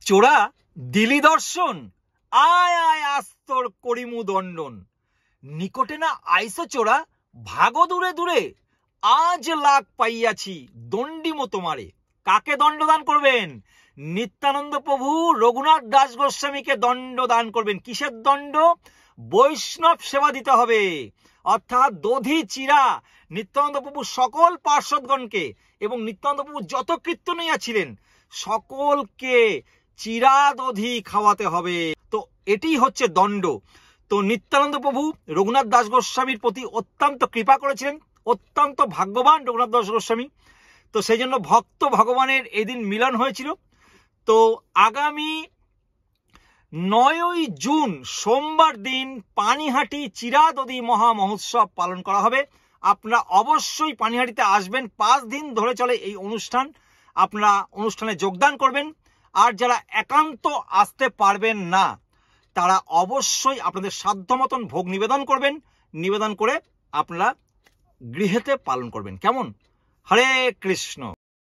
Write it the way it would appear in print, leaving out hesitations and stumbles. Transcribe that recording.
চোরা দিলি দর্শন, আয় আয় আস্তর করিমু দণ্ডন। নিকটে না আইসো চোরা, ভাগো দূরে দূরে, আজ লাগ পাইয়াছি দণ্ডিমো তোমারে। কাকে দণ্ডদান করবেন? নিত্যানন্দ প্রভু রঘুনাথ দাস গোস্বামীকে দণ্ডদান করবেন। কিসের দণ্ড? বৈষ্ণব সেবা দিতে হবে, অর্থাৎ দধি চিরা নিত্যানন্দ প্রভু সকল পার্ষদগণকে এবং নিত্যানন্দ প্রভু যত কীর্তনীয়া ছিলেন সকলকে চিরা দধি খাওয়াতে হবে। তো এটি হচ্ছে দণ্ড। তো নিত্যানন্দ প্রভু রঘুনাথ দাস গোস্বামীর প্রতি অত্যন্ত কৃপা করেছিলেন, অত্যন্ত ভাগ্যবান রঘুনাথ দাস গোস্বামী। তো সেই জন্য ভক্ত ভগবানের এদিন মিলন হয়েছিল। তো আগামী 9ই জুন সোমবার দিন পানিহাটি চিরাদধি মহা মহোৎসব পালন করা হবে। আপনারা অবশ্যই পানিহাটিতে আসবেন। 5 দিন ধরে চলে এই অনুষ্ঠান। আপনারা অনুষ্ঠানে যোগদান করবেন। আর যারা একান্ত আসতে পারবেন না তারা অবশ্যই আপনাদের সাধ্য মতন ভোগ নিবেদন করবেন, নিবেদন করে আপনারা গৃহেতে পালন করবেন। কেমন? হরে কৃষ্ণ।